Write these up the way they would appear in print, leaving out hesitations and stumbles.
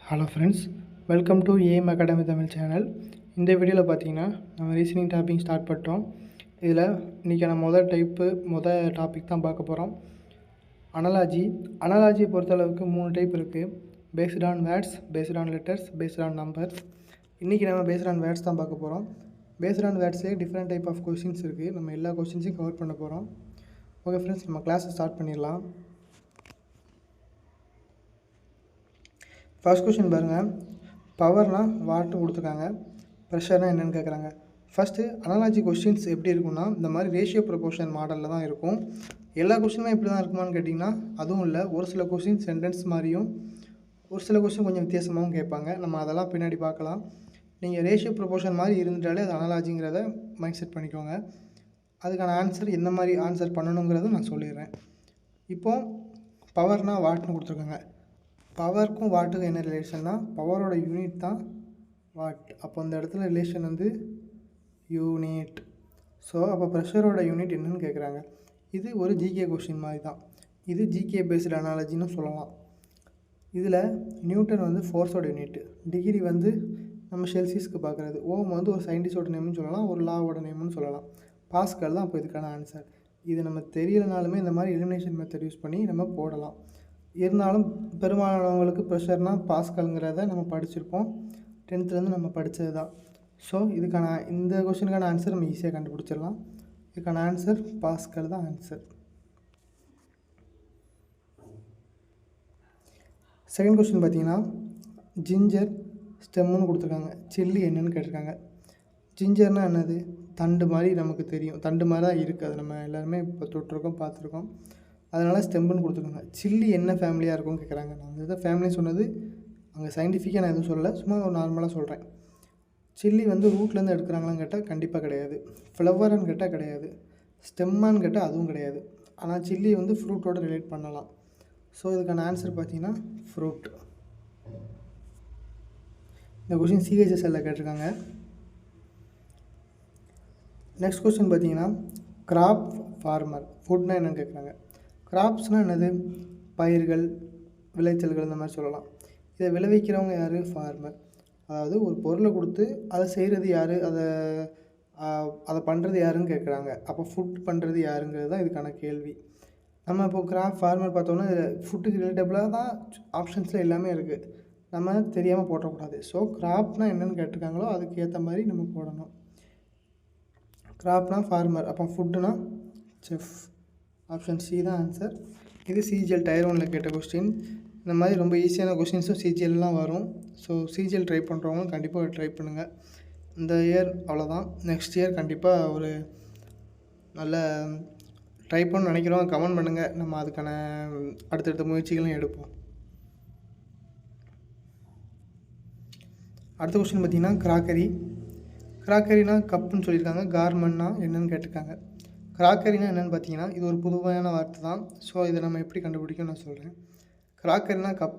Hello friends, welcome to AM academy Tamil channel. இந்த வீடியோவில் பார்த்தீங்கன்னா நம்ம ரீசனிங் டாபிக் ஸ்டார்ட் பண்ணிட்டோம். இதில் இன்றைக்கான மொதல் டாபிக் தான் பார்க்க போகிறோம். அனாலஜியை பொறுத்தளவுக்கு 3 டைப் இருக்குது. Based on words, based on letters, based on numbers. இன்றைக்கி நம்ம பேஸ்ட் ஆன் வேர்ட்ஸ் தான் பார்க்க போகிறோம். பேஸ்ட் ஆன் வேர்ட்ஸே டிஃப்ரெண்ட் டைப் ஆஃப் கொஸ்டின்ஸ் இருக்குது. நம்ம எல்லா கொஸ்டின்ஸையும் கவர் பண்ண போகிறோம். ஓகே ஃப்ரெண்ட்ஸ், நம்ம கிளாஸை ஸ்டார்ட் பண்ணிடலாம். ஃபர்ஸ்ட் கொஸ்டின் பாருங்கள். பவர்னால் வாட்னு கொடுத்துருக்காங்க. ப்ரெஷர்னால் என்னென்னு கேட்குறாங்க. ஃபஸ்ட்டு அனாலஜி கொஸ்டின்ஸ் எப்படி இருக்குன்னா, இந்த மாதிரி ரேஷியோ ப்ரொபோர்ஷன் மாடலில் தான் இருக்கும். எல்லா கொஸ்டினுமே இப்படி தான் இருக்குமான்னு கேட்டிங்கன்னா அதுவும் இல்லை. ஒரு சில கொஸ்டின் சென்டென்ஸ் மாதிரியும், ஒரு சில கொஸ்டின் கொஞ்சம் வித்தியாசமாகவும் கேட்பாங்க. நம்ம அதெல்லாம் பின்னாடி பார்க்கலாம். நீங்கள் ரேஷியோ ப்ரொபோர்ஷன் மாதிரி இருந்துட்டாலே அது அனாலஜிங்கிறத மைண்ட் செட் பண்ணிக்கோங்க. அதுக்கான ஆன்சர் எந்த மாதிரி ஆன்சர் பண்ணணுங்கிறதும் நான் சொல்லிடுறேன். இப்போது பவர்னால் வாட்னு கொடுத்துருக்காங்க. பவருக்கும் வாட்டுக்கும் என்ன ரிலேஷன்னா, பவரோட யூனிட் தான் வாட். அப்போ அந்த இடத்துல ரிலேஷன் வந்து யூனிட். ஸோ அப்போ ப்ரெஷரோட யூனிட் என்னன்னு கேட்குறாங்க. இது ஒரு ஜிகே கொஸ்டின் மாதிரி தான். இது ஜிகே பேஸ்டு அனாலஜின்னு சொல்லலாம். இதில் நியூட்டன் வந்து ஃபோர்ஸோட யூனிட், டிகிரி வந்து நம்ம செல்சியஸ்க்கு பார்க்குறது, ஓம் வந்து ஒரு சயின்டிஸ்டோட நேம்னு சொல்லலாம், ஒரு லாவோட நேம்னு சொல்லலாம், பாஸ்கல் தான் அப்போ இதுக்கான ஆன்சர். இது நம்ம தெரியலனாலுமே இந்த மாதிரி எலிமினேஷன் மெத்தட் யூஸ் பண்ணி நம்ம போடலாம். இருந்தாலும் பெரும்பாலானவங்களுக்கு ப்ரெஷர்னால் பாஸ்கல்ங்கிறத நம்ம படிச்சிருப்போம். 10th நம்ம படித்தது தான். ஸோ இதுக்கான இந்த கொஸ்டினுக்கான ஆன்சர் நம்ம ஈஸியாக கண்டுபிடிச்சிடலாம். இதுக்கான ஆன்சர் பாஸ்கல் தான் ஆன்சர். செகண்ட் கொஸ்டின் பார்த்தீங்கன்னா, ஜிஞ்சர் ஸ்டெம்முன்னு கொடுத்துருக்காங்க. சில்லி என்னன்னு கேட்டிருக்காங்க. ஜிஞ்சர்னால் என்னது? தண்டு மாதிரி நமக்கு தெரியும். தண்டு மாதிரி தான் இருக்குது. அது நம்ம எல்லாருமே இப்போ தொட்டிருக்கோம், பார்த்துருக்கோம். அதனால் ஸ்டெம்முன்னு கொடுத்துருக்காங்க. சில்லி என்ன ஃபேமிலியாக இருக்கும்னு கேட்குறாங்க. நான் எதாவது ஃபேமிலின்னு சொன்னது அங்கே சயின்டிஃபிக்காக நான் எதுவும் சொல்லலை, சும்மா ஒரு நார்மலாக சொல்கிறேன். சில்லி வந்து ரூட்லேருந்து எடுக்கிறாங்களான்னு கேட்டால் கண்டிப்பாக கிடையாது. ஃப்ளவரான்னு கேட்டால் கிடையாது. ஸ்டெம்மான்னு கேட்டால் அதுவும் கிடையாது. ஆனால் சில்லி வந்து ஃப்ரூட்டோடு ரிலேட் பண்ணலாம். ஸோ இதுக்கான ஆன்சர் பார்த்தீங்கன்னா ஃப்ரூட். இந்த கொஸ்டின் சிஹெச்எஸ்எல்ல கேட்டிருக்காங்க. நெக்ஸ்ட் கொஸ்டின் பார்த்தீங்கன்னா, கிராப் ஃபார்மர் ஃபுட்னா என்னென்னு கேட்குறாங்க. கிராப்ஸ்னால் என்னது? பயிர்கள், விளைச்சல்கள் இந்த மாதிரி சொல்லலாம். இதை விளைவிக்கிறவங்க யார்? ஃபார்மர். அதாவது ஒரு பொருளை கொடுத்து அதை செய்கிறது யார், அதை பண்ணுறது யாருன்னு கேட்குறாங்க. அப்போ ஃபுட் பண்ணுறது யாருங்கிறது தான் இதுக்கான கேள்வி. நம்ம இப்போ கிராப் ஃபார்மர் பார்த்தோன்னா இதில் ஃபுட்டுக்கு ரிலேட்டபிளாக தான் ஆப்ஷன்ஸில் எல்லாமே இருக்குது. நம்ம தெரியாமல் போட்டக்கூடாது. ஸோ கிராப்னால் என்னென்னு கேட்டிருக்காங்களோ அதுக்கு ஏற்ற மாதிரி நம்ம போடணும். கிராப்னால் ஃபார்மர், அப்போ ஃபுட்டுனா செஃப். ஆப்ஷன் சி தான் ஆன்சர். இது சிஜிஎல் டயர் 1ல் கேட்ட கொஸ்டின். இந்த மாதிரி ரொம்ப ஈஸியான கொஸ்டின்ஸும் சிஜிஎல்லாம் வரும். ஸோ சிஜிஎல் ட்ரை பண்ணுறவங்களும் கண்டிப்பாக ட்ரை பண்ணுங்கள். இந்த இயர் அவ்வளோதான். நெக்ஸ்ட் இயர் கண்டிப்பாக ஒரு நல்ல ட்ரை பண்ண நினைக்கிறோம். கமெண்ட் பண்ணுங்கள். நம்ம அதுக்கான அடுத்தடுத்த முயற்சிகளும் எடுப்போம். அடுத்த கொஸ்டின் பார்த்திங்கன்னா, கிராக்கரினா கப்புன்னு சொல்லியிருக்காங்க. கார்மெண்ட்னா என்னென்னு கேட்டிருக்காங்க. கிராக்கரினா என்னென்னு பார்த்தீங்கன்னா, இது ஒரு புதுமையான வார்த்தை தான். ஸோ இதை நம்ம எப்படி கண்டுபிடிக்கும் நான் சொல்கிறேன். கிராக்கரினா கப்.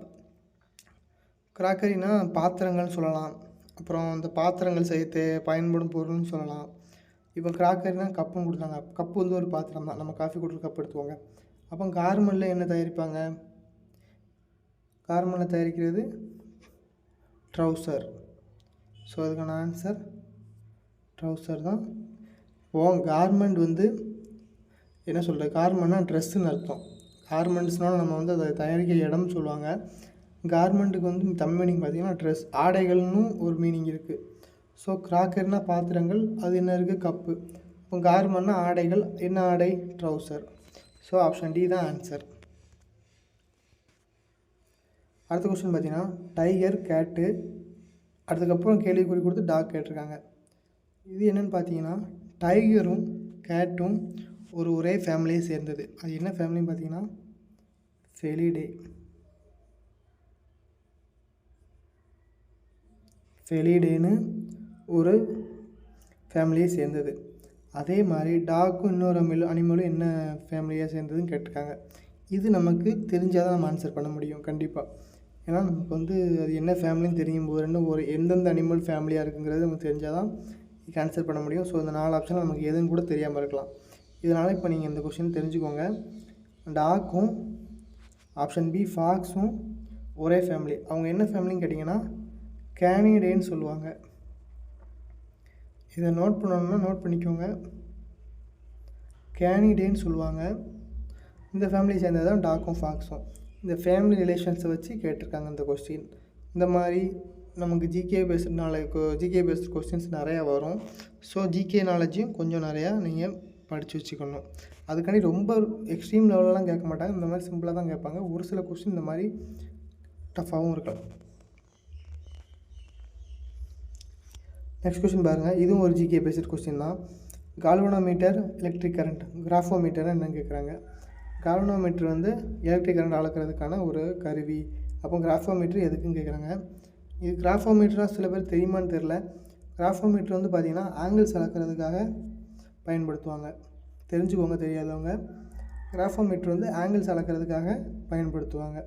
கிராக்கரினா பாத்திரங்கள்னு சொல்லலாம். அப்புறம் அந்த பாத்திரங்கள் செய்ய பயன்படும் பொருள்னு சொல்லலாம். இப்போ கிராக்கரினா கப்புன்னு கொடுத்தாங்க. கப்பு வந்து ஒரு பாத்திரம் தான். நம்ம காஃபி குடிக்கிற கப் எடுத்துக்கோங்க. அப்போ கார்மெண்ட்டில் என்ன தயாரிப்பாங்க? கார்மெண்ட்டில் தயாரிக்கிறது ட்ரௌசர். ஸோ அதுக்கான ஆன்சர் ட்ரௌசர் தான். கார்மெண்ட் வந்து என்ன சொல்கிறது? கார்மெண்ட்னா ட்ரெஸ்ஸுன்னு அர்த்தம். கார்மெண்ட்ஸ்னால் நம்ம வந்து அதை தயாரிக்க இடம்னு சொல்லுவாங்க. கார்மெண்ட்டுக்கு வந்து தமிழ் மீனிங் பார்த்திங்கன்னா ட்ரெஸ், ஆடைகள்னு ஒரு மீனிங் இருக்குது. ஸோ கிராக்கர்னா பாத்திரங்கள், அது என்ன இருக்குது? கப்பு. இப்போ கார்மெண்ட்னா ஆடைகள், என்ன ஆடை? ட்ரௌசர். ஸோ ஆப்ஷன் டி தான் ஆன்சர். அடுத்த கொஸ்டின் பார்த்திங்கன்னா, டைகர், கேட்டு, அதுக்கப்புறம் கேள்விக்குறி கொடுத்து டாக் கேட்டிருக்காங்க. இது என்னென்னு பார்த்தீங்கன்னா, டைகரும் கேட்டும் ஒரே ஃபேமிலியை சேர்ந்தது. அது என்ன ஃபேமிலின்னு பார்த்தீங்கன்னா ஃபெலிடேன்னு ஒரு ஃபேமிலியை சேர்ந்தது. அதே மாதிரி டாக்கும் இன்னொரு அனிமலும் என்ன ஃபேமிலியாக சேர்ந்ததுன்னு கேட்டிருக்காங்க. இது நமக்கு தெரிஞ்சால் தான் நம்ம ஆன்சர் பண்ண முடியும் கண்டிப்பாக. ஏன்னா நமக்கு வந்து அது என்ன ஃபேமிலின்னு தெரியும் போது எந்தெந்த அனிமல் ஃபேமிலியாக இருக்குங்கிறது நமக்கு தெரிஞ்சால் தான் இதுக்கு ஆன்சர் பண்ண முடியும். ஸோ இந்த 4 ஆப்ஷன் நமக்கு எதுன்னு கூட தெரியாமல் இருக்கலாம். இதனால் இப்போ நீங்கள் இந்த கொஸ்டின் தெரிஞ்சுக்கோங்க. டாக்கும், ஆப்ஷன் பி ஃபாக்ஸும் ஒரே ஃபேமிலி. அவங்க என்ன ஃபேமிலின்னு கேட்டிங்கன்னா கேனிடேன்னு சொல்லுவாங்க. இதை நோட் பண்ணணும்னா நோட் பண்ணிக்கோங்க. கேனிடேன்னு சொல்லுவாங்க. இந்த ஃபேமிலி சேர்ந்தது தான் டாக்கும் ஃபாக்ஸும். இந்த ஃபேமிலி ரிலேஷன்ஸை வச்சு கேட்டிருக்காங்க இந்த கொஸ்டின். இந்த மாதிரி நமக்கு ஜிகே பேஸ்டு கொஸ்டின்ஸ் நிறையா வரும். ஸோ ஜிகே நாலேஜையும் கொஞ்சம் நிறையா நீங்கள் படித்து வச்சுக்கணும். அதுக்காண்டி ரொம்ப எக்ஸ்ட்ரீம் லெவலெலாம் கேட்க மாட்டாங்க. இந்த மாதிரி சிம்பிளாக தான் கேட்பாங்க. ஒரு சில கொஸ்டின் இந்த மாதிரி டஃப்பாகவும் இருக்கலாம். நெக்ஸ்ட் கொஸ்டின் பாருங்கள். இதுவும் ஒரு ஜிகே பேஸ்டு கொஸ்டின் தான். கால்வனோமீட்டர், எலக்ட்ரிக் கரண்ட், கிராஃபோமீட்டர் என்னன்னு கேட்குறாங்க. கால்வனோமீட்டர் வந்து எலக்ட்ரிக் கரண்ட் அளக்கிறதுக்கான ஒரு கருவி. அப்போ கிராஃபோமீட்டர் எதுக்குன்னு கேட்குறாங்க. இது கிராஃபோமீட்டராக சில பேர் தெரியுமான்னு தெரில. கிராஃபோமீட்டர் வந்து பார்த்திங்கன்னா ஆங்கிள்ஸ் அளக்கிறதுக்காக பயன்படுத்துவாங்க. தெரிஞ்சுக்கோங்க தெரியாதவங்க. கிராஃபோமீட்டர் வந்து ஆங்கிள்ஸ் அளக்கிறதுக்காக பயன்படுத்துவாங்க.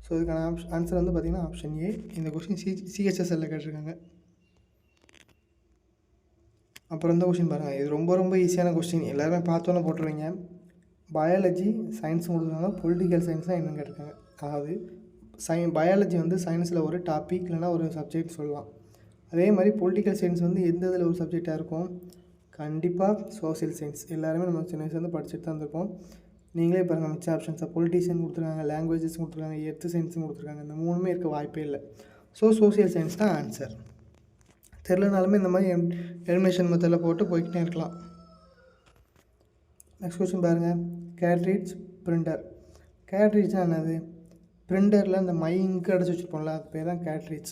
ஸோ இதுக்கான ஆன்சர் வந்து பார்த்திங்கன்னா ஆப்ஷன் ஏ. இந்த கொஸ்டின் சிஹெச்எஸ்எல்ல கேட்டிருக்காங்க. அப்புறம் இந்த கொஸ்டின் பாருங்கள். இது ரொம்ப ரொம்ப ஈஸியான கொஸ்டின். எல்லாருமே பார்த்தோன்னே போட்டுருவீங்க. பயாலஜி சயின்ஸும் கொடுத்துருக்காங்க. பொலிட்டிக்கல் சயின்ஸ்னால் என்னென்னு கேட்டிருக்காங்க. அதாவது பயாலஜி வந்து சயின்ஸில் ஒரு டாபிக் இல்லைனா ஒரு சப்ஜெக்ட் சொல்லலாம். அதே மாதிரி பொலிட்டிக்கல் சயின்ஸ் வந்து எந்த இதில் ஒரு சப்ஜெக்டாக இருக்கும்? கண்டிப்பாக சோசியல் சயின்ஸ். எல்லாருமே நம்ம சின்ன வயசுலேருந்து படிச்சுட்டு தான் இருந்திருப்போம். நீங்களே பாருங்கள், மிச்ச ஆப்ஷன்ஸை பொலிட்டிஷியன் கொடுத்துருக்காங்க, லாங்குவேஜஸ் கொடுத்துருக்காங்க, எர்த்து சயின்ஸும் கொடுத்துருக்காங்க. இந்த மூணுமே இருக்க வாய்ப்பே இல்லை. ஸோ சோசியல் சயின்ஸ் தான் ஆன்சர். தெரிலனாலுமே இந்த மாதிரி எலிமினேஷன் மெத்தடில் போட்டு போய்கிட்டே இருக்கலாம். நெக்ஸ்ட் கொஸ்டின் பாருங்கள். Cartridge, printer. கேட்ரிட்ஜ்னால் என்னது? பிரிண்டரில் இந்த இங்கு அடைச்சி வச்சுருப்போம்ல, அது பேர் தான் கேட்ரிட்ஜ்.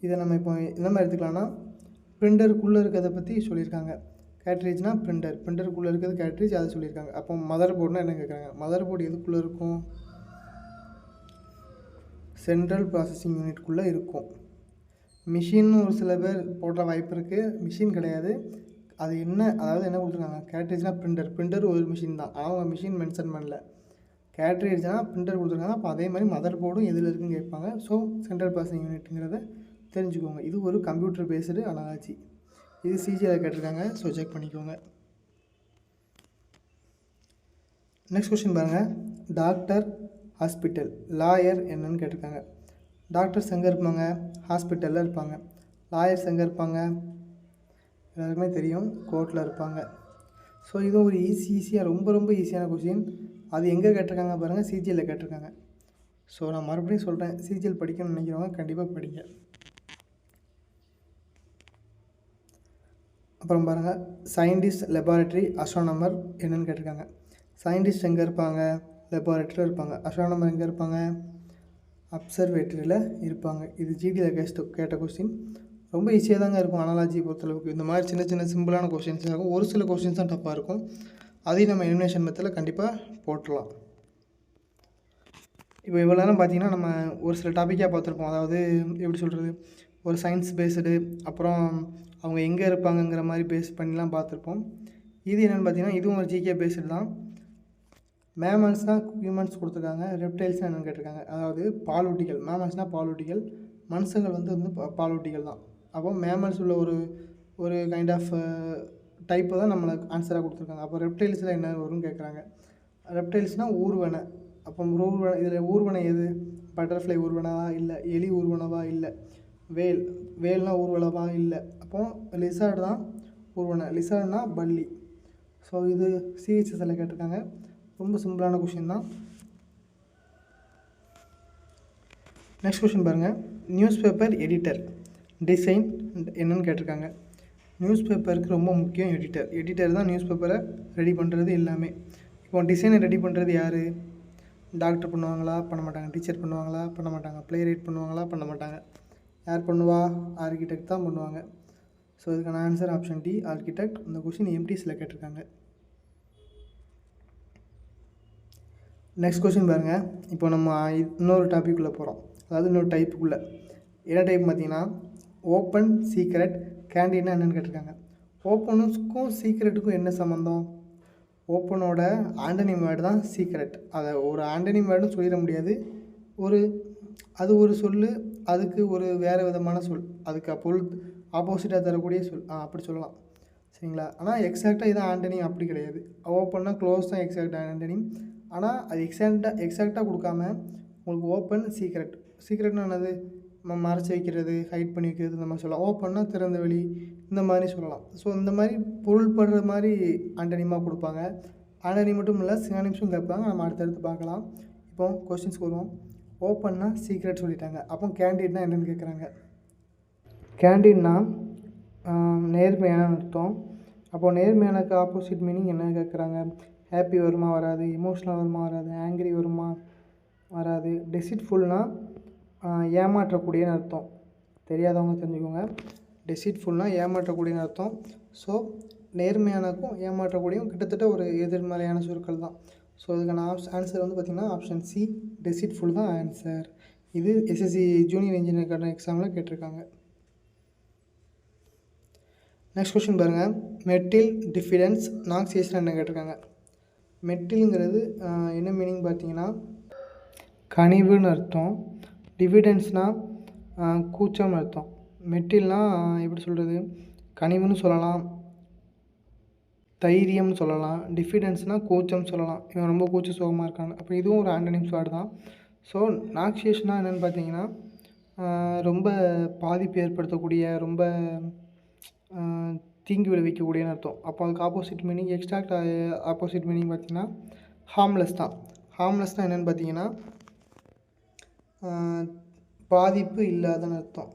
இதை நம்ம இப்போ என்ன மாதிரி எடுத்துக்கலாம்னா பிரிண்டருக்குள்ளே இருக்கிறத பற்றி சொல்லியிருக்காங்க. கேட்ரிட்ஜ்னால் பிரிண்டருக்குள்ளே இருக்கிறது கேட்ரிட்ஜ், அதை சொல்லியிருக்காங்க. அப்போ மதர் போர்டுனால் என்ன கேட்குறாங்க? மதர் போர்டு எதுக்குள்ளே இருக்கும்? சென்ட்ரல் ப்ராசஸிங் யூனிட்குள்ளே இருக்கும். மிஷின்னு ஒரு சில பேர் போடுற வாய்ப்பு இருக்குது. மிஷின் கிடையாது. அது என்ன, அதாவது என்ன கொடுத்துருக்காங்க? கேட்ரிட்ஜ்னால் பிரிண்டர் ஒரு மிஷின் தான். அவங்க மிஷின் மென்ஷன் பண்ணல. கேட்ரிட்ஜ்னால் பிரிண்டர் கொடுத்துருக்காங்க. அப்போ அதே மாதிரி மதர் போர்டும் எதில் இருக்குன்னு கேட்பாங்க. ஸோ சென்ட்ரல் ப்ராசஸிங் யூனிட்டுங்கிறத தெரிஞ்சுக்கோங்க. இது ஒரு கம்ப்யூட்டர் பேஸ்டு அனாலஜி. இது சிஜியில் கேட்டிருக்காங்க. ஸோ செக் பண்ணிக்கோங்க. நெக்ஸ்ட் கொஸ்டின் பாருங்கள். டாக்டர், ஹாஸ்பிட்டல், லாயர் என்னன்னு கேட்டிருக்காங்க. டாக்டர்ஸ் எங்கே இருப்பாங்க? ஹாஸ்பிட்டலில் இருப்பாங்க. லாயர்ஸ் எங்கே இருப்பாங்க? எல்லாருக்குமே தெரியும், கோர்ட்டில் இருப்பாங்க. ஸோ இது ஒரு ஈஸியாக ரொம்ப ரொம்ப ஈஸியான கொஸ்டின். அது எங்கே கேட்டிருக்காங்க பாருங்கள், சிஜியில் கேட்டிருக்காங்க. ஸோ நான் மறுபடியும் சொல்கிறேன், சிஜிஎல் படிக்கணும்னு நினைக்கிறவங்க கண்டிப்பாக படிங்க. அப்புறம் பாருங்கள், சயின்டிஸ்ட், லெபார்ட்ரி, அஸ்ட்ரானமர் என்னென்னு கேட்டிருக்காங்க. சயின்டிஸ்ட் எங்கே இருப்பாங்க? லெபார்ட்ரியில் இருப்பாங்க. அஸ்ட்ரானமர் எங்கே இருப்பாங்க? அப்சர்வேட்டரியில் இருப்பாங்க. இது ஜிடியில் கேட்ட கொஸ்டின். ரொம்ப ஈஸியாக தாங்க இருக்கும் அனாலஜி பொறுத்தளவுக்கு. இந்த மாதிரி சின்ன சின்ன சிம்பிளான கொஸ்டின்ஸ் இருக்கும். ஒரு சில கொஸ்டின்ஸ் தான் டஃப்பாக இருக்கும். அதையும் நம்ம எலிமினேஷன் மெத்தடில் கண்டிப்பாக போட்டுடலாம். இப்போ இவ்வளோ நேரம் பார்த்தீங்கன்னா நம்ம ஒரு சில டாப்பிக்காக பார்த்துருப்போம். அதாவது எப்படி சொல்கிறது, ஒரு சயின்ஸ் பேஸ்டு, அப்புறம் அவங்க எங்கே இருப்பாங்கங்கிற மாதிரி பேஸ் பண்ணிலாம் பார்த்துருப்போம். இது என்னென்னு பார்த்தீங்கன்னா இதுவும் ஒரு ஜிகே பேஸ்டு தான். மேமல்ஸ்னால் ஹியூமன்ஸ் கொடுத்துருக்காங்க. ரெப்டைல்ஸ்னால் என்னென்னு கேட்டிருக்காங்க. அதாவது பாலூட்டிகள். மேமல்ஸ்னால் பாலூட்டிகள், மனுஷங்கள் வந்து பாலூட்டிகள் தான். அப்போ மேமல்ஸ் உள்ள ஒரு கைண்ட் ஆஃப் டைப்பை தான் நம்மளுக்கு ஆன்சராக கொடுத்துருக்காங்க. அப்போ ரெப்டைல்ஸில் என்ன வரும்னு கேட்குறாங்க. ரெப்டைல்ஸ்னால் ஊர்வனை. அப்போ இதில் ஊர்வனை எது? பட்டர்ஃப்ளை ஊர்வனவா? இல்லை. எலி ஊர்வனவா? இல்லை. வேல்னால் ஊர்வலவா? இல்லை. அப்போது லிசார்டு தான் ஊர்வனை. லிசார்டுனா பல்லி. ஸோ இது சிஹெச்எஸ்எல்ல கேட்டிருக்காங்க. ரொம்ப சிம்பிளான கொஷின் தான். நெக்ஸ்ட் கொஷின் பாருங்கள். நியூஸ் பேப்பர் எடிட்டர், டிசைன் என்னன்னு கேட்டிருக்காங்க. நியூஸ் பேப்பருக்கு ரொம்ப முக்கியம் எடிட்டர் தான் நியூஸ் பேப்பரை ரெடி பண்ணுறது எல்லாமே. இப்போ டிசைனை ரெடி பண்ணுறது யார்? டாக்டர் பண்ணுவாங்களா? பண்ண மாட்டாங்க. டீச்சர் பண்ணுவாங்களா? பண்ண மாட்டாங்க. ப்ளே ரைட் பண்ணுவாங்களா? பண்ண மாட்டாங்க. யார் பண்ணுவா? ஆர்கிடெக்ட் தான் பண்ணுவாங்க. ஸோ இதுக்கான ஆன்சர் ஆப்ஷன் டி, ஆர்கிடெக்ட். இந்த கொஷின் எம்டிஸில் கேட்டிருக்காங்க. நெக்ஸ்ட் கொஷின் பாருங்கள். இப்போ நம்ம இன்னொரு டாப்பிக்குள்ளே போகிறோம். அதாவது இன்னொரு டைப்புக்குள்ளே. என்ன டைப் பார்த்தீங்கன்னா ஓப்பன், சீக்ரெட், கேண்டீன்னா என்னென்னு கேட்டிருக்காங்க. ஓப்பனுக்கும் சீக்ரெட்டுக்கும் என்ன சம்மந்தம்? ஓப்பனோட ஆண்டனிம் வேர்டு தான் சீக்ரெட். அதை ஒரு ஆண்டனிம் வேர்டுன்னு சொல்லிட முடியாது. அது ஒரு சொல், அதுக்கு ஒரு வேறு விதமான சொல், அதுக்கு பொருள் ஆப்போசிட்டாக தரக்கூடிய சொல், அப்படி சொல்லலாம். சரிங்களா? ஆனால் எக்ஸாக்டாக இதான் ஆண்டனிம் அப்படி கிடையாது. ஓப்பன்னா க்ளோஸ் தான் எக்ஸாக்ட் ஆண்டனிம். ஆனால் அது எக்ஸாக்டாக கொடுக்காம உங்களுக்கு ஓப்பன், சீக்ரெட் சீக்ரெட்னா என்னது? மறைச்சி வைக்கிறது, ஹைட் பண்ணி வைக்கிறது இந்த மாதிரி சொல்லலாம். ஓப்பன்னா திறந்த வெளி இந்த மாதிரி சொல்லலாம். ஸோ இந்த மாதிரி பொருள் படுற மாதிரி ஆண்டனிமாக கொடுப்பாங்க. ஆண்டனி மட்டும் இல்லை, சினானிம்ஸும் கேட்பாங்க. நம்ம அடுத்தடுத்து பார்க்கலாம். இப்போ கொஸ்டின்ஸ்க்கு வருவோம். ஓப்பன்னா சீக்ரெட் சொல்லிட்டாங்க. அப்போ கேண்டிட்னா என்னென்னு கேட்குறாங்க. கேண்டிட்னா நேர்மையான அர்த்தம். அப்போது நேர்மையானக்கு ஆப்போசிட் மீனிங் என்ன கேட்குறாங்க. ஹாப்பி வருமா வராது, எமோஷ்னல் வருமா வராது, ஆங்க்ரி வருமா வராது. டெசிட்ஃபுல்னால் ஏமாற்றக்கூடியன்னு அர்த்தம். தெரியாதவங்க தெரிஞ்சுக்கோங்க. டெசிட்ஃபுல்னால் ஏமாற்றக்கூடியன்னு அர்த்தம். ஸோ நேர்மையானக்கும் ஏமாற்றக்கூடியும் கிட்டத்தட்ட ஒரு எதிர்மறையான சொற்கள் தான். ஸோ இதுக்கான ஆன்சர் வந்து பார்த்திங்கன்னா ஆப்ஷன் சி டெசிட்ஃபுல் தான் ஆன்சர். இது எஸ்எஸ்சி ஜூனியர் இன்ஜினியரிங்கான எக்ஸாமில் கேட்டிருக்காங்க. நெக்ஸ்ட் கொஸ்டின் பாருங்கள். மெட்டில் டிஃபிடன்ஸ் நாக்சியேஷன் என்ன கேட்டிருக்காங்க. மெட்டிலுங்கிறது என்ன மீனிங் பார்த்தீங்கன்னா கனிவுன்னு அர்த்தம். டிவிடென்ஸ்னால் கூச்சம்னு அர்த்தம். மெட்டில்னால் எப்படி சொல்கிறது, கனிவுன்னு சொல்லலாம், தைரியம்னு சொல்லலாம். டிஃபிடென்ஸ்னால் கூச்சம்னு சொல்லலாம். இவன் ரொம்ப கூச்ச சோகமாக இருக்காங்க. அப்போ இதுவும் ஒரு ஆண்டனிம்ஸ் வேர்டு தான். ஸோ நாக்சியேஷனாக என்னென்னு பார்த்தீங்கன்னா ரொம்ப பாதிப்பு ஏற்படுத்தக்கூடிய, ரொம்ப தீங்கு விளைவிக்கக்கூடியன்னு அர்த்தம். அப்போ அதுக்கு opposite meaning, extract opposite meaning பார்த்திங்கன்னா ஹார்ம்லெஸ் தான். ஹார்ம்லெஸ்னால் என்னென்னு பார்த்தீங்கன்னா பாதிப்பு இல்லாதன்னு அர்த்தம்.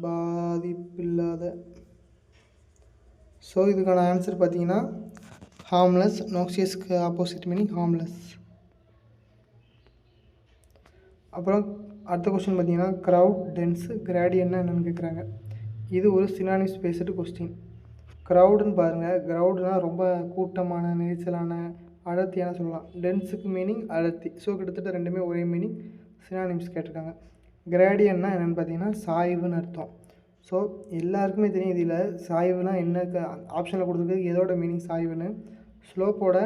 பாதிப்பு இல்லாத. ஸோ இதுக்கான ஆன்சர் பார்த்தீங்கன்னா ஹார்ம்லெஸ். நாக்சியஸ்க்கு ஆப்போசிட் மீனிங் ஹார்ம்லெஸ். அப்புறம் அடுத்த கொஸ்டின் பார்த்தீங்கன்னா க்ரௌட், டென்ஸ், கிராடியன்னா என்னென்னு கேட்குறாங்க. இது ஒரு சினானிம்ஸ் பேஸ்டு கொஸ்டின். க்ரௌடுன்னு பாருங்கள். க்ரௌடுனால் ரொம்ப கூட்டமான, நெரிசலான, அடர்த்தியான சொல்லலாம். டென்ஸுக்கு மீனிங் அடர்த்தி. ஸோ கிட்டத்தட்ட ரெண்டுமே ஒரே மீனிங். சினானிம்ஸ் கேட்டிருக்காங்க. கிராடியன்னா என்னென்னு பார்த்தீங்கன்னா சாய்வுன்னு அர்த்தம். ஸோ எல்லாருக்குமே தெரியும் இதில் சாய்வுனா என்ன ஆப்ஷனில் கொடுத்துருக்கு எதோட மீனிங் சாய்வுன்னு. ஸ்லோப்போட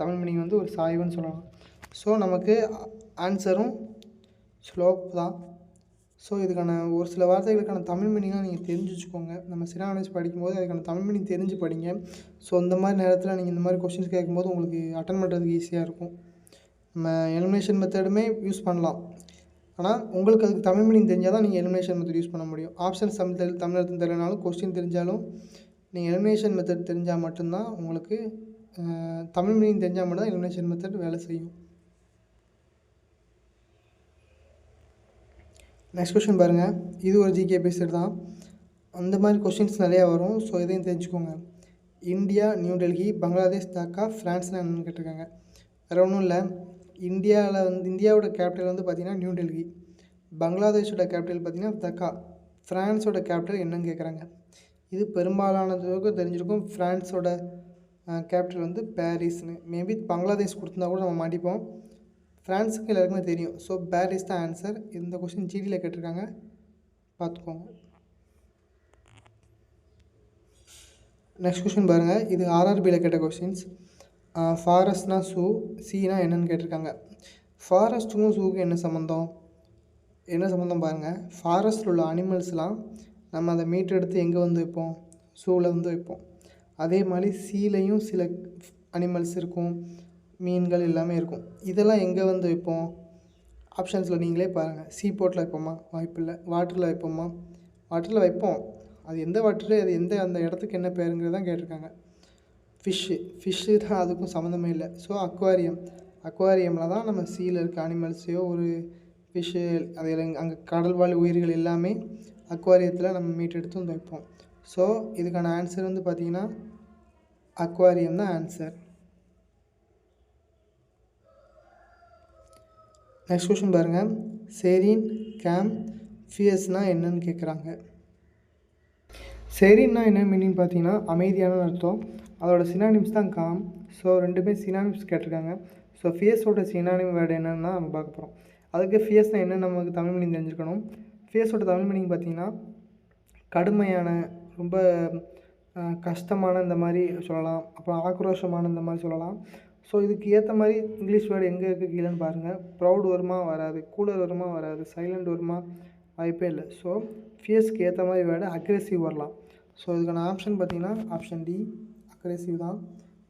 தமிழ் மீனிங் வந்து ஒரு சாய்வுன்னு சொல்லலாம். ஸோ நமக்கு ஆன்சரும் ஸ்லோப் தான். ஸோ இதுக்கான ஒரு சில வார்த்தைகளுக்கான தமிழ் மீனிங்லாம் நீங்கள் தெரிஞ்சு வச்சுக்கோங்க. நம்ம சினானிம்ஸ் படிக்கும்போது அதுக்கான தமிழ் மீனிங் தெரிஞ்சு படிங்க. ஸோ இந்த மாதிரி நேரத்தில் நீங்கள் இந்த மாதிரி கொஸ்டின்ஸ் கேட்கும்போது உங்களுக்கு அட்டன் பண்ணுறதுக்கு ஈஸியாக இருக்கும். நம்ம எலிமினேஷன் மெத்தடுமே யூஸ் பண்ணலாம். ஆனால் உங்களுக்கு அதுக்கு தமிழ் மீனிங் தெரிஞ்சால் தான் நீங்கள் எலிமினேஷன் மெத்தட் யூஸ் பண்ண முடியும். ஆப்ஷன்ஸ் தமிழ் தெரியலனாலும் கொஸ்டின் தெரிஞ்சாலும் நீங்கள் எலிமினேஷன் மெத்தட் தெரிஞ்சால் மட்டும்தான் உங்களுக்கு தமிழ் மீனிங் தெரிஞ்சால் மட்டும் தான் எலிமினேஷன் மெத்தட் வேலை செய்யும். நெக்ஸ்ட் கொஸ்டின் பாருங்கள். இது ஒரு ஜிகே பேஸ்டு தான். அந்த மாதிரி கொஸ்டின்ஸ் நிறையா வரும். ஸோ இதையும் தெரிஞ்சுக்கோங்க. இந்தியா, நியூ டெல்லி, பங்களாதேஷ், டாக்கா, ஃப்ரான்ஸ்னு என்னென்னு கேட்டிருக்காங்க. வேறு ஒன்றும் இல்லை. இந்தியாவில் வந்து இந்தியாவோட கேபிட்டல் வந்து பார்த்திங்கன்னா நியூ டெல்லி. பங்களாதேஷோட கேபிட்டல் பார்த்திங்கன்னா டாக்கா. ஃப்ரான்ஸோட கேபிட்டல் என்னன்னு கேட்குறாங்க. இது பெரும்பாலானதுக்கு தெரிஞ்சிருக்கும். ஃப்ரான்ஸோட கேபிட்டல் வந்து பாரிஸ்னு. மேபி பங்களாதேஷ் கொடுத்துருந்தா கூட நம்ம மாட்டிப்போம். ஃப்ரான்ஸுக்கு எல்லாருக்குமே தெரியும். ஸோ பாரிஸ் தான் ஆன்சர். இந்த கொஸ்டின் ஜிடியில் கேட்டிருக்காங்க, பார்த்துக்கோங்க. நெக்ஸ்ட் கொஸ்டின் பாருங்கள். இது ஆர்ஆர்பியில் கேட்ட கொஸ்டின்ஸ். ஃபாரஸ்ட்னா ஸூ, சீனா என்னென்னு கேட்டிருக்காங்க. ஃபாரஸ்ட்டுக்கும் ஸூக்கும் என்ன சம்மந்தம் பாருங்கள். ஃபாரஸ்ட்டில் உள்ள அனிமல்ஸ்லாம் நம்ம அதை மீட் எடுத்து எங்கே வந்து வைப்போம், ஸூவில் வந்து வைப்போம். அதே மாதிரி சீலையும் சில அனிமல்ஸ் இருக்கும், மீன்கள் எல்லாமே இருக்கும். இதெல்லாம் எங்கே வந்து வைப்போம்? ஆப்ஷன்ஸில் நீங்களே பாருங்கள். சீ போர்ட்டில் வைப்போமா? வாய்ப்பில்லை. வாட்டரில் வைப்போமா? வாட்டரில் வைப்போம். அது எந்த வாட்டரு, அது எந்த அந்த இடத்துக்கு என்ன பேருங்கிறது தான் கேட்டிருக்காங்க. ஃபிஷ்ஷு தான், அதுக்கும் சம்மந்தமே இல்லை. ஸோ அக்வாரியமில் தான் நம்ம சீயில் இருக்க அனிமல்ஸையோ ஒரு ஃபிஷ்ஷு அதில் அங்கே கடல்வாழ் உயிர்கள் எல்லாமே அக்வாரியத்தில் நம்ம மீட் எடுத்து வந்து வைப்போம். ஸோ இதுக்கான ஆன்சர் வந்து பார்த்திங்கன்னா அக்வாரியம் தான் ஆன்சர். நெக்ஸ்ட் கொஸ்டின் பாருங்கள். செரீன், கேம், ஃபியர்ஸ்னால் என்னன்னு கேட்குறாங்க. செரீன்னா என்ன மீனிங் பார்த்தீங்கன்னா அமைதியான அர்த்தம். அதோட சினானிம்ஸ் தான் காம். ஸோ ரெண்டுமே சினானிம்ஸ் கேட்டிருக்காங்க. ஸோ ஃபியர்ஸோட சினானிம் வேர்டு என்னென்னா நம்ம பார்க்க போகிறோம். அதுக்கு ஃபியர்ஸ்னால் என்ன நமக்கு தமிழ் மீனிங் தெரிஞ்சுக்கணும். ஃபியர்ஸோட தமிழ் மீனிங் பார்த்திங்கன்னா கடுமையான, ரொம்ப கஷ்டமான இந்த மாதிரி சொல்லலாம். அப்புறம் ஆக்ரோஷமான இந்த மாதிரி சொல்லலாம். ஸோ இதுக்கு ஏற்ற மாதிரி இங்கிலீஷ் வேர்டு எங்கே இருக்குது கீழேன்னு பாருங்கள். ப்ரௌட் வருமா? வராது. கூலர் வருமா? வராது. சைலண்ட் வருமா? வாய்ப்பே இல்லை. ஸோ ஃபியர்ஸ்க்கு ஏற்ற மாதிரி வேர்டு அக்ரெசிவ் வரலாம். ஸோ இதுக்கான ஆப்ஷன் பார்த்திங்கன்னா ஆப்ஷன் டி அக்ரெசிவ் தான்.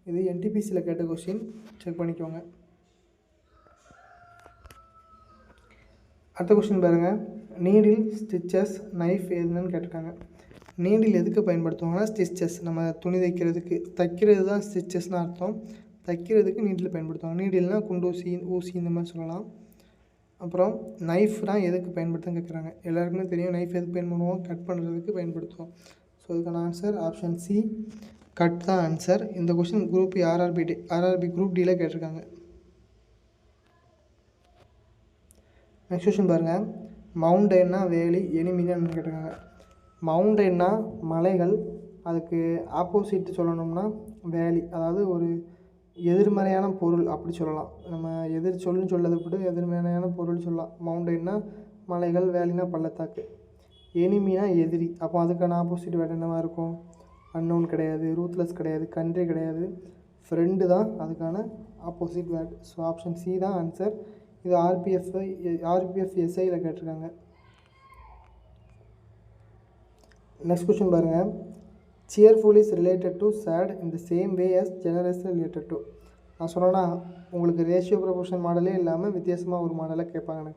இது என்டிபிசியில் கேட்ட கொஸ்டின், செக் பண்ணிக்கோங்க. அடுத்த கொஸ்டின் பாருங்கள், நீடில், ஸ்டிச்சஸ், நைஃப் எதுன்னு கேட்டிருக்காங்க. நீடில் எதுக்கு பயன்படுத்துவாங்கன்னா ஸ்டிச்சஸ், நம்ம துணி தைக்கிறது தான் ஸ்டிச்சஸ்னு அர்த்தம். தைக்கிறதுக்கு நீடில் பயன்படுத்துவாங்க. நீடில்னால் குண்டூசி, ஊசி இந்த மாதிரி சொல்லலாம். அப்புறம் நைஃப்னால் எதுக்கு பயன்படுத்துன்னு கேட்குறாங்க. எல்லாருக்குமே தெரியும் நைஃப் எதுக்கு பயன்படுவோம், கட் பண்ணுறதுக்கு பயன்படுத்துவோம். ஸோ இதுக்கான ஆன்சர் ஆப்ஷன் சி, கட் தான் ஆன்சர். இந்த கொஸ்டின் குரூப் ஆர்ஆர்பி குரூப் டியில் கேட்டிருக்காங்க. நெக்ஸ்ட் கொஸ்டின் பாருங்கள், மவுண்டன்னா வேலி, எனிமினா என்னன்னு கேட்டிருக்காங்க. மவுண்டன்னா மலைகள், அதுக்கு ஆப்போசிட் சொல்லணும்னா வேலி, அதாவது ஒரு எதிர்மறையான பொருள் அப்படி சொல்லலாம். நம்ம சொல்லுன்னு சொல்லதை விட்டு எதிர்மறையான பொருள் சொல்லலாம். மவுண்டன்னா மலைகள், வேலினா பள்ளத்தாக்கு, எனிமினா எதிரி. அப்போ அதுக்கான ஆப்போசிட் வேர்டு என்னவாக இருக்கும்? அன்னோன் கிடையாது, ரூத்லெஸ் கிடையாது, கண்ட்ரி கிடையாது, ஃப்ரெண்டு தான் அதுக்கான opposite word. So option C தான் ஆன்சர். இது ஆர்பிஎஃப் எஸ்ஐயில் கேட்டிருக்காங்க. நெக்ஸ்ட் கொஸ்டின் பாருங்கள், cheerful is related to sad in the same way as generous related to. நான் சொன்னேன்னா உங்களுக்கு ரேஷியோ ப்ரொபோர்ஷன் மாடலே இல்லாமல் வித்தியாசமாக ஒரு மாடலை கேட்பாங்கன்னு,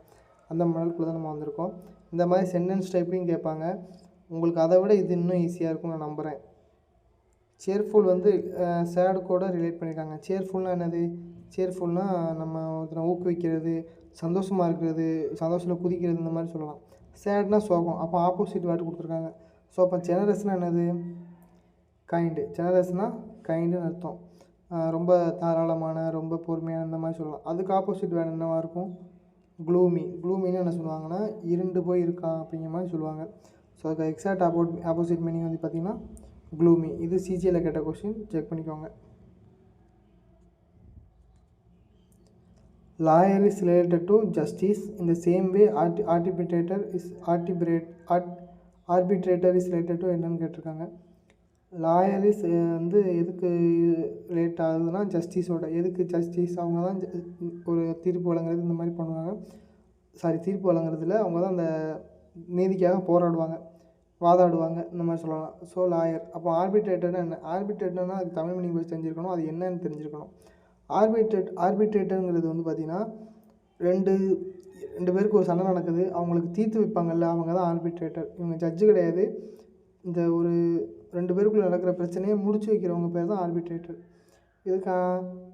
அந்த மாடலுக்குள்ளே தான் நம்ம வந்திருக்கோம். இந்த மாதிரி சென்டென்ஸ் டைப்லையும் கேட்பாங்க. உங்களுக்கு அதை விட இது இன்னும் ஈஸியாக இருக்கும் நான் நம்புகிறேன். சேர்ஃபுல் சேடு கூட ரிலேட் பண்ணியிருக்காங்க. சேர்ஃபுல்னால் என்னது? சேர்ஃபுல்னால் நம்ம ஒருத்தனை ஊக்குவிக்கிறது, சந்தோஷமாக இருக்கிறது, சந்தோஷத்தில் குதிக்கிறது, இந்த மாதிரி சொல்லலாம். சேட்னா சோகம். அப்போ ஆப்போசிட் வேர்டு கொடுத்துருக்காங்க. ஸோ அப்போ ஜெனரஸ்னால் என்னது? கைண்டு. ஜெனரஸ்னால் கைண்டுன்னு அர்த்தம். ரொம்ப தாராளமான, ரொம்ப பொறுமையான, இந்த மாதிரி சொல்லலாம். அதுக்கு ஆப்போசிட் வேர்டு என்னவாக இருக்கும்? க்ளூமி. க்ளூமின்னு என்ன சொல்லுவாங்கன்னா இருண்டு போய் இருக்கான் அப்படிங்கிற மாதிரி சொல்லுவாங்க. ஸோ அதுக்கு எக்ஸாக்ட் ஆப்போசிட் மீனிங் வந்து பார்த்திங்கன்னா க்ளூமி. இது சிஜியில் கேட்ட கொஸ்டின், செக் பண்ணிக்கோங்க. Lawyer is related to justice in the same way arbitrator is related to என்னன்னு கேட்டிருக்காங்க. லாயர் இஸ் எதுக்கு ரிலேட் ஆகுதுன்னா ஜஸ்டிஸோட. எதுக்கு ஜஸ்டிஸ்? அவங்க தான் ஒரு தீர்ப்பு வழங்குறது இந்த மாதிரி பண்ணுவாங்க. தீர்ப்பு வழங்குறதுல அவங்க தான் அந்த நீதிக்காக போராடுவாங்க, வாதாடுவாங்க, இந்த மாதிரி சொல்லலாம். So lawyer. அப்போ ஆர்பிட்ரேட்டர்னா என்ன? ஆர்பிட்ரேட்டர்னால் அதுக்கு தமிழ் மீனிங் பற்றி தெரிஞ்சிருக்கணும், அது என்னன்னு தெரிஞ்சிருக்கணும். ஆர்பிட்ரேட்டருங்கிறது வந்து பார்த்திங்கன்னா ரெண்டு பேருக்கு ஒரு சண்டை நடக்குது, அவங்களுக்கு தீர்த்து வைப்பாங்கல்ல, அவங்க தான் ஆர்பிட்ரேட்டர். இவங்க ஜட்ஜு கிடையாது. இந்த ஒரு ரெண்டு பேருக்குள்ளே நடக்கிற பிரச்சனையை முடிச்சு வைக்கிறவங்க பேர் தான் ஆர்பிட்ரேட்டர்.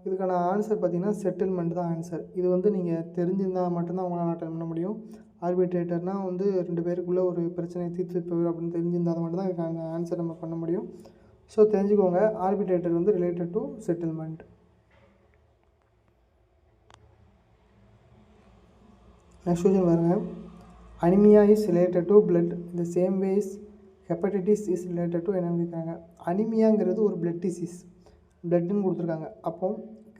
இதுக்கான ஆன்சர் பார்த்திங்கன்னா செட்டில்மெண்ட் தான் ஆன்சர். இது வந்து நீங்கள் தெரிஞ்சிருந்தால் மட்டும்தான் உங்களால் அட்டன் பண்ண முடியும். ஆர்பிட்ரேட்டர்னால் ரெண்டு பேருக்குள்ளே ஒரு பிரச்சனையை தீர்த்து வைப்பவர் அப்படின்னு தெரிஞ்சிருந்தால் மட்டும்தான் இதுக்கான ஆன்சர் நம்ம பண்ண முடியும். ஸோ தெரிஞ்சுக்கோங்க, arbitrator related to settlement. Next question பாருங்கள், anaemia is related to blood இந்த same way is hepatitis is related to என்னென்னு கேட்குறாங்க. அனிமியாங்கிறது ஒரு பிளட் டிசீஸ், பிளட்டுன்னு கொடுத்துருக்காங்க. அப்போ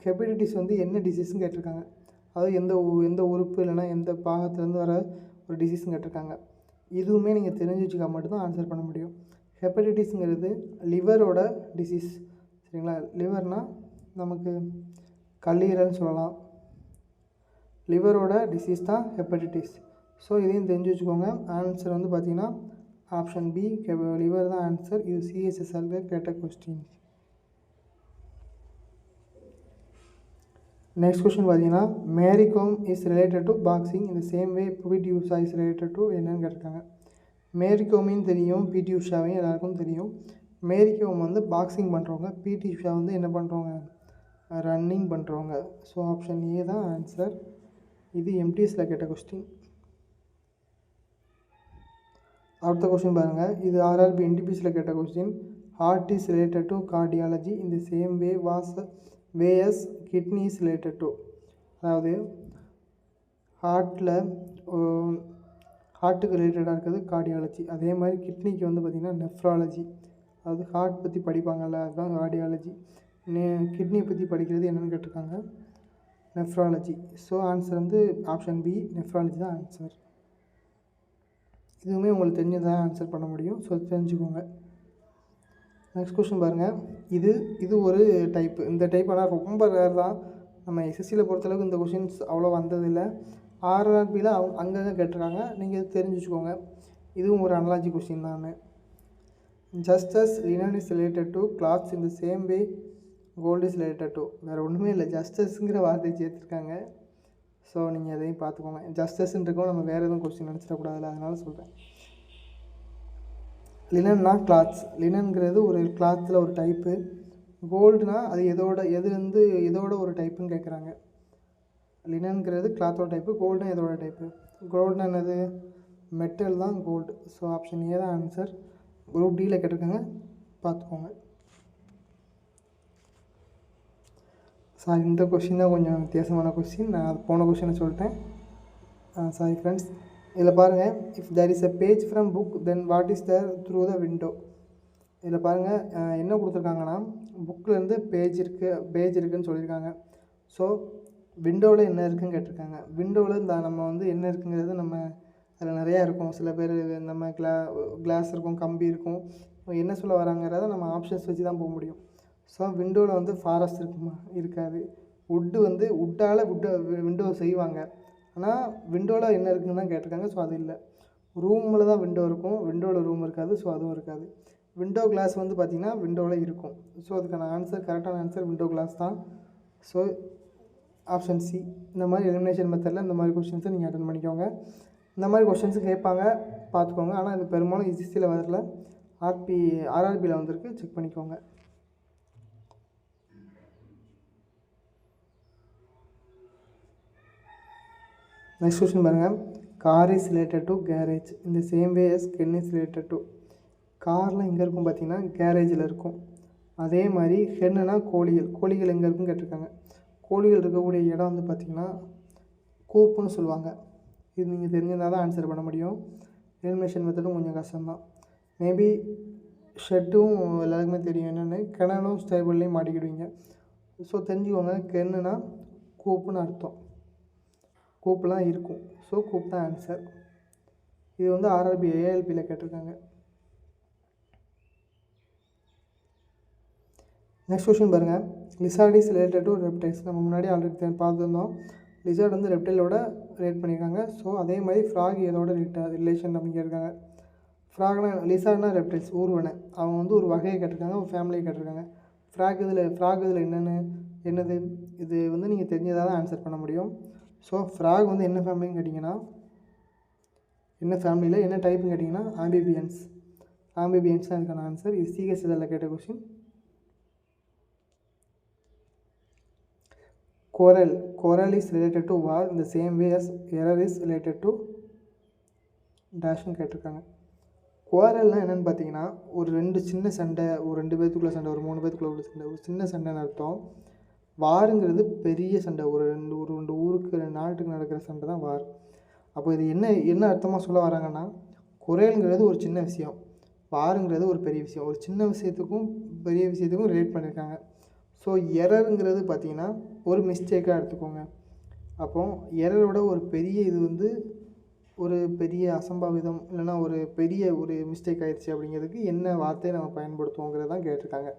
ஹெப்படைட்டிஸ் என்ன டிசீஸ்ன்னு கேட்டிருக்காங்க. அதாவது எந்த உறுப்பு இல்லைனா எந்த பாகத்துலேருந்து வர ஒரு டிசீஸ்ன்னு கேட்டிருக்காங்க. இதுவுமே நீங்கள் தெரிஞ்சு வச்சுக்கா மட்டும்தான் ஆன்சர் பண்ண முடியும். ஹெப்படைட்டிஸுங்கிறது லிவரோட டிசீஸ், சரிங்களா? லிவர்னால் நமக்கு கல்லீரல்னு சொல்லலாம். லிவரோட டிசீஸ் தான் ஹெப்படைட்டிஸ். ஸோ இதையும் தெரிஞ்சு வச்சுக்கோங்க. ஆன்சர் பார்த்திங்கன்னா ஆப்ஷன் பி, லிவர் தான் ஆன்சர். இது சிஎஸ்எஸ்ஆரில் கேட்ட கொஸ்டின். நெக்ஸ்ட் கொஸ்டின் பார்த்தீங்கன்னா, Mary Kom is related to boxing இந்த same way PT Usha is related to என்னன்னு கேட்டிருக்காங்க. மேரி கோமையும் தெரியும், பிடி உஷாவையும் எல்லாருக்கும் தெரியும். மேரி கோம் பாக்ஸிங் பண்ணுறவங்க, பிடி உஷா என்ன பண்ணுறவங்க? ரன்னிங் பண்ணுறவங்க. ஸோ ஆப்ஷன் ஏ தான் ஆன்சர். இது எம்டிஎஸில் கேட்ட கொஸ்டின். அடுத்த கொஸ்டின் பாருங்கள், இது ஆர்ஆர்பி என்டிபிஎஸில் கேட்ட question. Heart is related to cardiology இந்த same way as kidney is related to. அதாவது ஹார்ட்டுக்கு ரிலேட்டடாக இருக்கிறது கார்டியாலஜி. அதே மாதிரி கிட்னிக்கு பார்த்திங்கன்னா நெஃப்ராலஜி. அதாவது ஹார்ட் பற்றி படிப்பாங்கள்ல, அதுதான் கார்டியாலஜி. கிட்னியை பற்றி படிக்கிறது என்னென்னு கேட்டிருக்காங்க, nephrology. So answer option B, nephrology தான் ஆன்சர். இதுவுமே உங்களுக்கு தெரிஞ்சதான் ஆன்சர் பண்ண முடியும். ஸோ தெரிஞ்சுக்கோங்க. நெக்ஸ்ட் கொஸ்டின் பாருங்கள், இது ஒரு டைப்பு. இந்த டைப் ஆனால் ரொம்ப ரேர் தான். நம்ம எஸ்எஸ்சியில் பொறுத்தளவுக்கு இந்த கொஷின்ஸ் அவ்வளோ வந்ததில்லை. ஆர்ஆர்பியில் அங்கங்கே கேட்டிருக்காங்க, நீங்கள் தெரிஞ்சு வச்சுக்கோங்க. இதுவும் ஒரு அனாலஜி கொஸ்டின் தான். Just as linen is related to clothes இந்த same way gold is related to. வேறு ஒன்றுமே இல்லை, ஜஸ்டஸ்ங்கிற வார்த்தை சேர்த்துருக்காங்க. ஸோ நீங்கள் எதையும் பார்த்துக்கோங்க. ஜஸ்டிஸ்ன்னு இருக்கோம், நம்ம வேறு எதுவும் கொஸ்டின் நினச்சிடக்கூடாதுல்ல, அதனால சொல்கிறேன். லினன்னா கிளாத்ஸ். லினன்கிறது ஒரு கிளாத்தில் ஒரு டைப்பு. கோல்டுனா அது எதுலேருந்து இதோட ஒரு டைப்புன்னு கேட்குறாங்க. லினன்கிறது கிளாத்தோட டைப்பு, கோல்டுனா எதோட டைப்பு? கோல்டுனா என்னது? மெட்டல் தான் கோல்டு. ஸோ ஆப்ஷன் ஏ தான் ஆன்சர். குரூப் டியில் கேட்டிருக்காங்க, பார்த்துக்கோங்க. சாரி, இந்த கொஷின் தான் கொஞ்சம் வித்தியாசமான கொஸ்டின். நான் அது போன கொஷினை சொல்லிட்டேன். Sorry friends. இதில் பாருங்கள், if there is a page from book then what is there through the window. இதில் பாருங்கள், என்ன கொடுத்துருக்காங்கன்னா புக்கிலேருந்து பேஜ் இருக்குதுன்னு சொல்லியிருக்காங்க. ஸோ விண்டோவில் என்ன இருக்குதுன்னு கேட்டிருக்காங்க. விண்டோவில் இந்த நம்ம வந்து என்ன இருக்குங்கிறது நம்ம அதில் நிறையா இருக்கும். சில பேர் நம்ம கிளாஸ் இருக்கும், கம்பி இருக்கும். என்ன சொல்ல வராங்கிறத நம்ம ஆப்ஷன்ஸ் வச்சு தான் போக முடியும். ஸோ விண்டோவில் வந்து ஃபாரஸ்ட் இருக்குமா? இருக்காது. உட்டால் விண்டோ செய்வாங்க. ஆனால் விண்டோவில் என்ன இருக்குதுன்னு தான் கேட்டிருக்காங்க. ஸோ அது இல்லை. ரூமில் தான் விண்டோ இருக்கும், விண்டோவில் ரூம் இருக்காது. ஸோ அதுவும் இருக்காது. விண்டோ கிளாஸ் வந்து பார்த்திங்கன்னா விண்டோவில் இருக்கும். ஸோ அதுக்கான ஆன்சர், கரெக்டான ஆன்சர் விண்டோ கிளாஸ் தான். So option C. இந்த மாதிரி எலிமினேஷன் மெத்தடில் இந்த மாதிரி கொஸ்டின்ஸை நீங்கள் அட்டன் பண்ணிக்கோங்க. இந்த மாதிரி கொஸ்டின்ஸு கேட்பாங்க, பார்த்துக்கோங்க. ஆனால் இது பெரும்பாலும் இசிசியில் வரல, ஆர்ஆர்பியில் வந்திருக்கு, செக் பண்ணிக்கோங்க. நெக்ஸ்ட் கொஸ்டின் பாருங்கள். Car is related to garage இந்த same way as ken is related to. கார்லாம் எங்கே இருக்கும் பார்த்தீங்கன்னா கேரேஜில் இருக்கும். அதே மாதிரி ஹென்னுனா கோழிகள் எங்கே இருக்குன்னு கேட்டிருக்காங்க. கோழிகள் இருக்கக்கூடிய இடம் வந்து பார்த்திங்கன்னா கூப்புன்னு சொல்லுவாங்க. இது நீங்கள் தெரிஞ்சிருந்தால் தான் ஆன்சர் பண்ண முடியும். எலிமினேஷன் மெத்தடும் கொஞ்சம் கஷ்டம்தான். மேபி ஷெட்டும் எல்லாருக்குமே தெரியும் என்னென்னு. கிணலும் ஸ்டேபிள்லேயும் மாட்டிக்கிடுவீங்க. ஸோ தெரிஞ்சுக்கோங்க, கென்னுனா கூப்புன்னு அர்த்தம். கூப்புலாம் இருக்கும். ஸோ கூப் தான் ஆன்சர். இது வந்து ஆர்ஆர்பி ஏஎல்பியில் கேட்டிருக்காங்க. நெக்ஸ்ட் கொஸ்டின் பாருங்கள். Lizard is related to reptiles. நம்ம முன்னாடி ஆல்ரெடி பார்த்துருந்தோம். லிசார்ட் வந்து ரெப்டைலோட ரிலேட் பண்ணியிருக்காங்க. ஸோ அதே மாதிரி ஃப்ராக் எதோட ரிலேஷன் அப்படின்னு கேட்டிருக்காங்க. ஃப்ராக்னா லிசார்ட்னா ரெப்டைல்ஸ், ஊர்வனை. அவங்க வந்து ஒரு வகையை கேட்டிருக்காங்க, ஒரு ஃபேமிலியை கேட்டிருக்காங்க. ஃப்ராக் இதில் என்னது இது வந்து நீங்கள் தெரிஞ்சதாக தான் ஆன்சர் பண்ண முடியும். ஸோ ஃப்ராக் வந்து என்ன ஃபேமிலின்னு கேட்டிங்கன்னா, என்ன ஃபேமிலியில் என்ன டைப்புன்னு கேட்டிங்கன்னா ஆம்பிபியன்ஸ் தான் இருக்கான ஆன்சர். இது சிஹெச்எல்ல கேட்ட question. Coral is related to war in the same way as error is related to டேஷ்னு கேட்டிருக்காங்க. குவாரல்னால் என்னென்னு பார்த்தீங்கன்னா, ஒரு 2 சின்ன சண்டை, ஒரு 2 பேர்த்துக்குள்ள சண்டை, ஒரு 3 பேர்த்துக்குள்ள உள்ள சண்டை, ஒரு சின்ன சண்டைன்னு அர்த்தம். வாருங்கிறது பெரிய சண்டை, ஒரு ரெண்டு ஊருக்கு 2 நாட்டுக்கு நடக்கிற சண்டை தான் வார். அப்போ இது என்ன அர்த்தமாக சொல்ல வராங்கன்னா, குரல்ங்கிறது ஒரு சின்ன விஷயம், வாருங்கிறது ஒரு பெரிய விஷயம். ஒரு சின்ன விஷயத்துக்கும் பெரிய விஷயத்துக்கும் ரிலேட் பண்ணியிருக்காங்க. ஸோ எரருங்கிறது பார்த்திங்கன்னா ஒரு மிஸ்டேக்காக எடுத்துக்கோங்க. அப்போது எரரோட ஒரு பெரிய இது வந்து ஒரு பெரிய அசம்பாவிதம், இல்லைனா ஒரு பெரிய ஒரு மிஸ்டேக் ஆகிடுச்சு அப்படிங்கிறதுக்கு என்ன வார்த்தையை நம்ம பயன்படுத்துவோங்கிறது தான் கேட்டிருக்காங்க.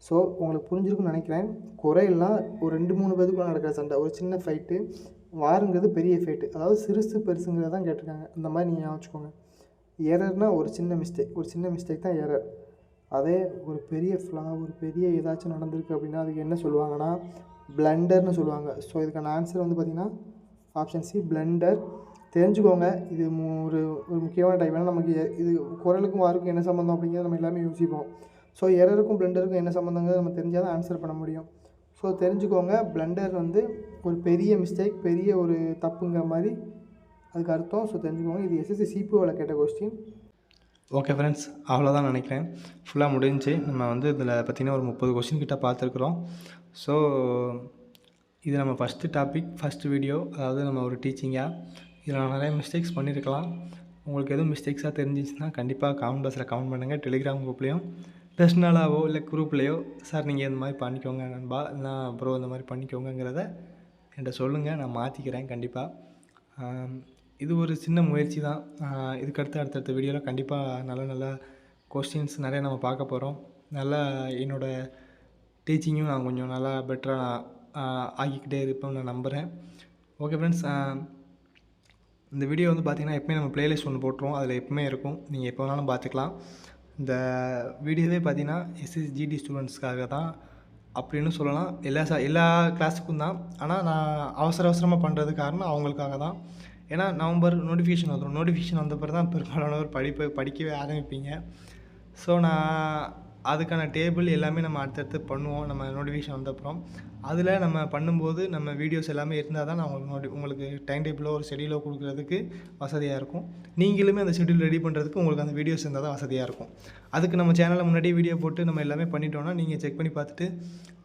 ஸோ உங்களுக்கு புரிஞ்சிருக்குன்னு நினைக்கிறேன். குறையெல்லாம் ஒரு 2-3 பேருக்குள்ள நடக்கிற சண்டை, ஒரு சின்ன ஃபைட்டு. வாருங்கிறது பெரிய ஃபைட்டு, அதாவது சிறுசு பெருசுங்கிறது தான் கேட்டிருக்காங்க. அந்த மாதிரி நீங்கள் ஞாபகம். எரர்னால் ஒரு சின்ன மிஸ்டேக் தான் எரர். அதே ஒரு பெரிய ஒரு பெரிய ஏதாச்சும் நடந்திருக்கு அப்படின்னா அதுக்கு என்ன சொல்லுவாங்கன்னா பிளண்டர்னு சொல்லுவாங்க. ஸோ இதுக்கான ஆன்சர் வந்து பார்த்திங்கன்னா ஆப்ஷன் சி, பிளண்டர். தெரிஞ்சுக்கோங்க, இது ஒரு முக்கியமான டைப். ஏன்னா நமக்கு இது குரலுக்கும் வாருக்கும் என்ன சம்மந்தம் அப்படிங்கிறத நம்ம எல்லாமே யோசிப்போம். ஸோ எரருக்கும் பிளண்டருக்கும் என்ன சம்மந்தங்கிறது நம்ம தெரிஞ்சால் தான் ஆன்சர் பண்ண முடியும். ஸோ தெரிஞ்சுக்கோங்க, பிளண்டர் வந்து ஒரு பெரிய மிஸ்டேக், பெரிய ஒரு தப்புங்கிற மாதிரி அதுக்கு அர்த்தம். ஸோ தெரிஞ்சுக்கோங்க. இது எஸ்எஸ்சி சிபிஓவில் கேட்ட கொஸ்டின். ஓகே ஃப்ரெண்ட்ஸ், அவ்வளோதான் நினைக்கிறேன். ஃபுல்லாக முடிஞ்சு. நம்ம வந்து இதில் பார்த்திங்கன்னா ஒரு 30 கொஸ்டின் கிட்ட பார்த்துருக்குறோம். ஸோ இது நம்ம ஃபஸ்ட்டு வீடியோ, அதாவது நம்ம ஒரு டீச்சிங்காக இதில் நான் நிறைய மிஸ்டேக்ஸ் பண்ணியிருக்கலாம். உங்களுக்கு எதுவும் மிஸ்டேக்ஸாக தெரிஞ்சிச்சுன்னா கண்டிப்பாக கமெண்ட் பாக்ஸில் கமெண்ட் பண்ணுங்கள். டெலிகிராம் குரூப்லேயும் பர்சனலாகவோ இல்லை குரூப்லேயோ, சார் நீங்கள் இந்த மாதிரி பண்ணிக்கோங்க நண்பா, இல்லை ப்ரோ இந்த மாதிரி பண்ணிக்கோங்கிறத என்கிட்ட சொல்லுங்கள், நான் மாற்றிக்கிறேன் கண்டிப்பாக. இது ஒரு சின்ன முயற்சி தான். இதுக்கடுத்து அடுத்தடுத்த வீடியோவில் கண்டிப்பாக நல்ல கொஸ்டின்ஸ் நிறைய நம்ம பார்க்க போகிறோம். நல்லா என்னோடய டீச்சிங்கும் நான் கொஞ்சம் நல்லா பெட்டராக ஆகிக்கிட்டே இருப்பேன் நான் நம்புகிறேன். ஓகே ஃப்ரெண்ட்ஸ், இந்த வீடியோ வந்து பார்த்திங்கன்னா எப்பவுமே நம்ம ப்ளேலிஸ்ட் ஒன்று போட்டுருவோம், அதில் எப்பவுமே இருக்கும், நீங்கள் எப்போ வேணாலும் பார்த்துக்கலாம். இந்த வீடியோவே பார்த்திங்கன்னா எஸ்எஸ்ஜிடி ஸ்டூடெண்ட்ஸ்க்காக தான் அப்படின்னு சொல்லலாம். எல்லா கிளாஸுக்கும் தான். ஆனால் நான் அவசரமாக பண்ணுறது காரணம் அவங்களுக்காக தான். ஏன்னா நவம்பர் நோட்டிஃபிகேஷன் வந்துடும். நோட்டிஃபிகேஷன் வந்த பிறகு தான் பெரும்பாலானவர் படிக்கவே ஆரம்பிப்பீங்க. ஸோ நான் அதுக்கான டேபிள் எல்லாமே நம்ம அடுத்தடுத்து பண்ணுவோம் நம்ம நோட்டிஃபிகேஷன் வந்தப்புறம். அதில் நம்ம பண்ணும்போது நம்ம வீடியோஸ் எல்லாமே இருந்தால் தான் நான் உங்களுக்கு டைம் டேபிளோ ஒரு ஷெடியூலோ கொடுக்குறதுக்கு வசதியாக இருக்கும். நீங்களுமே அந்த ஷெடியூல் ரெடி பண்ணுறதுக்கு உங்களுக்கு அந்த வீடியோஸ் இருந்தால் தான் வசதியாக இருக்கும். அதுக்கு நம்ம சேனலில் முன்னாடியே வீடியோ போட்டு நம்ம எல்லாமே பண்ணிட்டோம்னா நீங்கள் செக் பண்ணி பார்த்துட்டு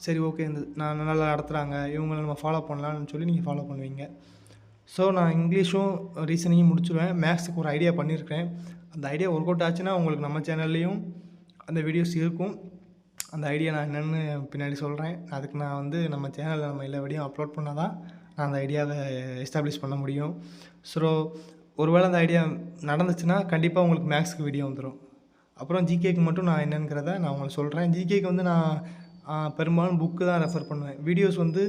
சரி ஓகே நான் நல்லா நடத்துகிறாங்க இவங்களை நம்ம ஃபாலோ பண்ணலாம்னு சொல்லி நீங்கள் ஃபாலோ பண்ணுவீங்க. ஸோ நான் இங்கிலீஷும் ரீசனிங்கும் முடிச்சுடுவேன். மேக்ஸுக்கு ஒரு ஐடியா பண்ணியிருக்கேன். அந்த ஐடியா ஒர்க் அவுட் ஆச்சுன்னா உங்களுக்கு நம்ம சேனல்லையும் அந்த வீடியோஸ் இருக்கும். அந்த ஐடியா நான் என்னென்னு பின்னாடி சொல்கிறேன். அதுக்கு நான் வந்து நம்ம சேனலில் நம்ம எல்லா வீடியோ அப்லோட் பண்ணால் தான் நான் அந்த ஐடியாவை எஸ்டாப்ளிஷ் பண்ண முடியும். ஸோ ஒருவேளை அந்த ஐடியா நடந்துச்சுன்னா கண்டிப்பாக உங்களுக்கு மேக்ஸுக்கு வீடியோ வந்துடும். அப்புறம் ஜிகேக்கு மட்டும் நான் என்னங்கிறத நான் உங்களுக்கு சொல்கிறேன். ஜிகேக்கு வந்து நான் பெரும்பாலும் புக்கு தான் ரெஃபர் பண்ணுவேன். வீடியோஸ் வந்து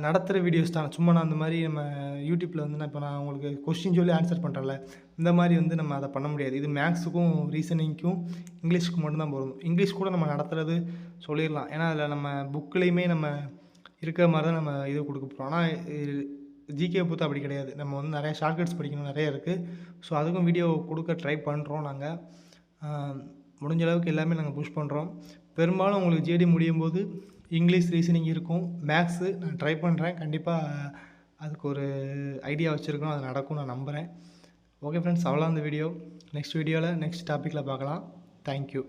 நடத்துகிற வீடியோஸ் தான். சும்மா நான் அந்த மாதிரி நம்ம யூடியூப்பில் வந்து நான் உங்களுக்கு கொஸ்டின் சொல்லி ஆன்சர் பண்ணுறேன்ல, இந்த மாதிரி வந்து நம்ம அதை பண்ண முடியாது. இது மேக்ஸுக்கும் ரீசனிங்க்கும் இங்கிலீஷுக்கு மட்டும்தான் பொருந்தும். இங்கிலீஷ் கூட நம்ம நடத்துகிறது சொல்லிடலாம். ஏன்னா அதில் நம்ம புக்லேயுமே நம்ம இருக்கிற மாதிரி தான் நம்ம இது கொடுக்க போகிறோம். ஆனால் ஜிகே பொறுத்து அப்படி கிடையாது. நம்ம வந்து நிறையா ஷார்ட்கட்ஸ் படிக்கணும், நிறைய இருக்குது. ஸோ அதுக்கும் வீடியோ கொடுக்க ட்ரை பண்ணுறோம் நாங்கள். முடிஞ்ச அளவுக்கு எல்லாமே நாங்கள் புஷ் பண்ணுறோம். பெரும்பாலும் உங்களுக்கு ஜேடி முடியும் போது இங்கிலீஷ் ரீசனிங் இருக்கும். மேக்ஸு நான் ட்ரை பண்ணுறேன். கண்டிப்பாக அதுக்கு ஒரு ஐடியா வச்சுருக்கோம். அது நடக்கும் நான் நம்புகிறேன். ஓகே ஃப்ரெண்ட்ஸ், அவ்வளோ அந்த வீடியோ. நெக்ஸ்ட் வீடியோவில் நெக்ஸ்ட் டாப்பிக்கில் பார்க்கலாம். தேங்க்யூ.